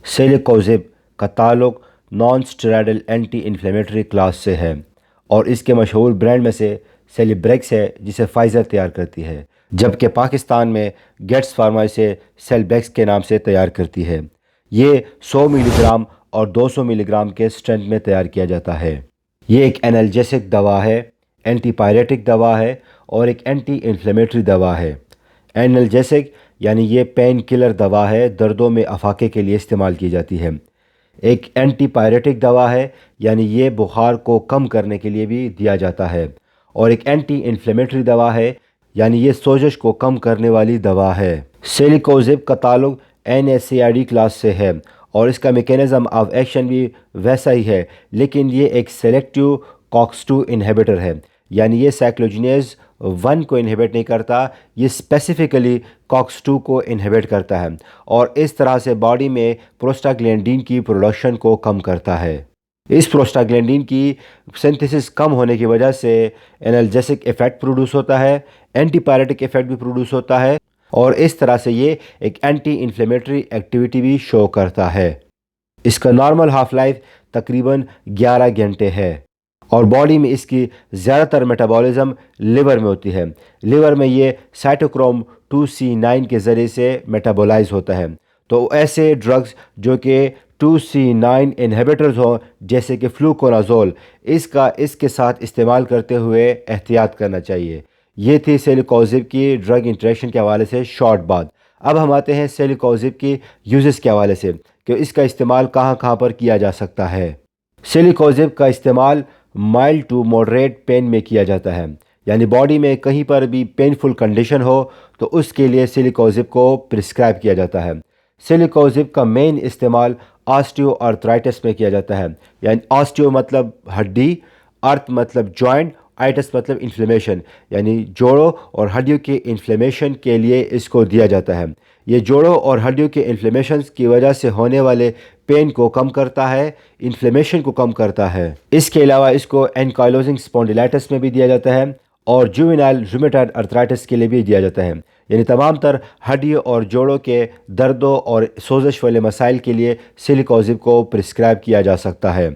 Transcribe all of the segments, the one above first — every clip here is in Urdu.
سیلیکوزب کا تعلق نان اسٹیرائڈل اینٹی انفلیمیٹری کلاس سے ہے اور اس کے مشہور برانڈ میں سے سیلیبریکس ہے جسے فائزر تیار کرتی ہے، جبکہ پاکستان میں گیٹس فارما اسے سیلبیکس کے نام سے تیار کرتی ہے۔ یہ 100 ملی گرام اور 200 ملی گرام کے اسٹرینتھ میں تیار کیا جاتا ہے۔ یہ ایک انالجیسک دوا ہے، اینٹی پائریٹک دوا ہے اور ایک اینٹی انفلیمیٹری دوا ہے۔ انالجیسک یعنی یہ پین کلر دوا ہے، دردوں میں افاقے کے لیے استعمال کی جاتی ہے۔ ایک اینٹی پائریٹک دوا ہے یعنی یہ بخار کو کم کرنے کے لیے بھی دیا جاتا ہے، اور ایک اینٹی انفلیمیٹری دوا ہے یعنی یہ سوزش کو کم کرنے والی دوا ہے۔ سیلیکوزب کا تعلق NSAID کلاس سے ہے اور اس کا میکینزم آف ایکشن بھی ویسا ہی ہے، لیکن یہ ایک سیلیکٹیو COX-2 انہیبیٹر ہے، یعنی یہ سائکلوجینیز 1 کو انہیبٹ نہیں کرتا، یہ اسپیسیفکلی COX-2 کو انہیبٹ کرتا ہے اور اس طرح سے باڈی میں پروسٹاگلینڈین کی پروڈکشن کو کم کرتا ہے۔ اس پروسٹاگلینڈین کی سنتھیسس کم ہونے کی وجہ سے انالجیسک ایفیکٹ پروڈیوس ہوتا ہے، اینٹی پائریٹک ایفیکٹ بھی پروڈیوس ہوتا ہے اور اس طرح سے یہ ایک اینٹی انفلیمیٹری ایکٹیویٹی بھی شو کرتا ہے۔ اس کا نارمل ہاف لائف تقریباً 11 گھنٹے ہے اور باڈی میں اس کی زیادہ تر میٹابولزم لیور میں ہوتی ہے۔ لیور میں یہ سائٹوکروم 2C9 کے ذریعے سے میٹابولائز ہوتا ہے۔ تو ایسے ڈرگز جو کہ 2C9 انہیبیٹرز ہوں جیسے کہ فلوکونازول، اس کے ساتھ استعمال کرتے ہوئے احتیاط کرنا چاہیے۔ یہ تھی سیلیکوزب کی ڈرگ انٹریکشن کے حوالے سے شارٹ بات۔ اب ہم آتے ہیں سیلیکوزب کی یوزز کے حوالے سے کہ اس کا استعمال کہاں کہاں پر کیا جا سکتا ہے۔ سیلیکوزب کا استعمال مائلڈ ٹو ماڈریٹ پین میں کیا جاتا ہے، یعنی باڈی میں کہیں پر بھی پینفل کنڈیشن ہو تو اس کے لیے سیلیکوزب کو پرسکرائب کیا جاتا ہے۔ سیلیکوزب کا مین استعمال آسٹیو آرتھرائٹس میں کیا جاتا ہے، یعنی آسٹیو مطلب ہڈی، آرتھ مطلب جوائنٹ، آئٹس مطلب انفلیمیشن، یعنی جوڑوں اور ہڈیوں کے انفلیمیشن کے لیے اس کو دیا جاتا ہے۔ یہ جوڑوں اور ہڈیوں کے انفلیمیشنز کی وجہ سے ہونے والے پین کو کم کرتا ہے، انفلیمیشن کو کم کرتا ہے۔ اس کے علاوہ اس کو اینکائلوزنگ اسپونڈیلائٹس میں بھی دیا جاتا ہے اور جووینائل رومیٹائڈ ارتھرائٹس کے لیے بھی دیا جاتا ہے، یعنی تمام تر ہڈیوں اور جوڑوں کے دردوں اور سوزش والے مسائل کے لیے سیلیکوزب کو پرسکرائب کیا جا سکتا ہے۔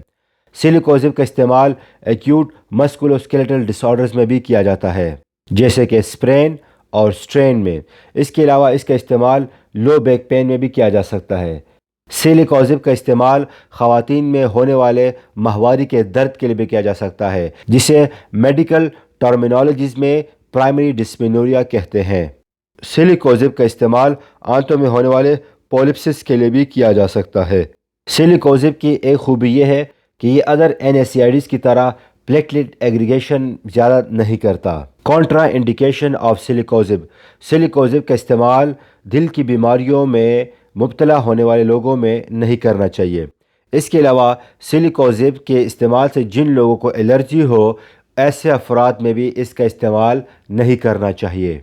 سیلیکوزب کا استعمال ایکیوٹ مسکولوسکیلیٹل ڈس آرڈرز میں بھی کیا جاتا ہے، جیسے کہ اسپرین اور سٹرین میں۔ اس کے علاوہ اس کا استعمال لو بیک پین میں بھی کیا جا سکتا ہے۔ سیلیکوزب کا استعمال خواتین میں ہونے والے ماہواری کے درد کے لیے بھی کیا جا سکتا ہے، جسے میڈیکل ٹرمینالوجیز میں پرائمری ڈسمینوریا کہتے ہیں۔ سیلیکوزب کا استعمال آنتوں میں ہونے والے پولیپسس کے لیے بھی کیا جا سکتا ہے۔ سیلیکوزب کی ایک خوبی یہ ہے کہ یہ ادر NSAIDs کی طرح پلیٹلیٹ ایگریگیشن زیادہ نہیں کرتا۔ کانٹرا انڈیکیشن آف سیلیکوزب: سیلیکوزب کا استعمال دل کی بیماریوں میں مبتلا ہونے والے لوگوں میں نہیں کرنا چاہیے۔ اس کے علاوہ سیلیکوزب کے استعمال سے جن لوگوں کو الرجی ہو، ایسے افراد میں بھی اس کا استعمال نہیں کرنا چاہیے۔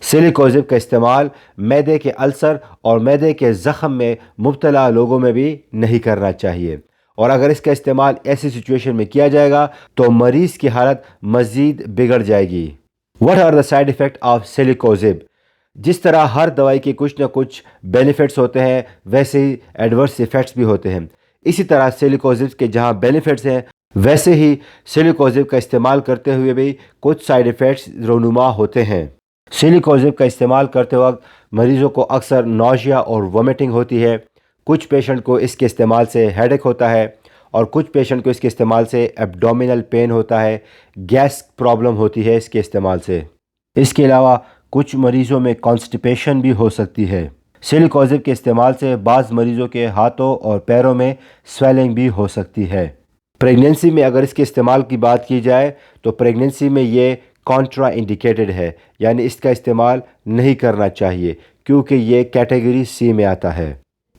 سیلیکوزب کا استعمال معدے کے السر اور معدے کے زخم میں مبتلا لوگوں میں بھی نہیں کرنا چاہیے، اور اگر اس کا استعمال ایسی سچویشن میں کیا جائے گا تو مریض کی حالت مزید بگڑ جائے گی۔ What are the side effects of سیلیکوزب؟ جس طرح ہر دوائی کے کچھ نہ کچھ بینیفٹس ہوتے ہیں ویسے ہی ایڈورس ایفیکٹس بھی ہوتے ہیں۔ اسی طرح سیلیکوزب کے جہاں بینیفٹس ہیں ویسے ہی سیلیکوزب کا استعمال کرتے ہوئے بھی کچھ سائیڈ ایفیکٹس رونما ہوتے ہیں۔ سیلیکوزب کا استعمال کرتے وقت مریضوں کو اکثر نوشیا اور وومیٹنگ ہوتی ہے۔ کچھ پیشنٹ کو اس کے استعمال سے ہیڈ ایک ہوتا ہے اور کچھ پیشنٹ کو اس کے استعمال سے ایبڈومینل پین ہوتا ہے، گیس پرابلم ہوتی ہے اس کے استعمال سے۔ اس کے علاوہ کچھ مریضوں میں کانسٹیپیشن بھی ہو سکتی ہے۔ سیلیکوزب کے استعمال سے بعض مریضوں کے ہاتھوں اور پیروں میں سویلنگ بھی ہو سکتی ہے۔ پریگننسی میں اگر اس کے استعمال کی بات کی جائے تو پریگننسی میں یہ کانٹرا انڈیکیٹڈ ہے، یعنی اس کا استعمال نہیں کرنا چاہیے کیونکہ یہ کیٹیگری C میں آتا ہے۔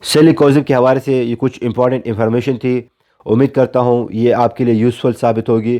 سیلیکوزب کے حوالے سے یہ کچھ امپورٹنٹ انفارمیشن تھی، امید کرتا ہوں یہ آپ کے لیے یوزفل ثابت ہوگی۔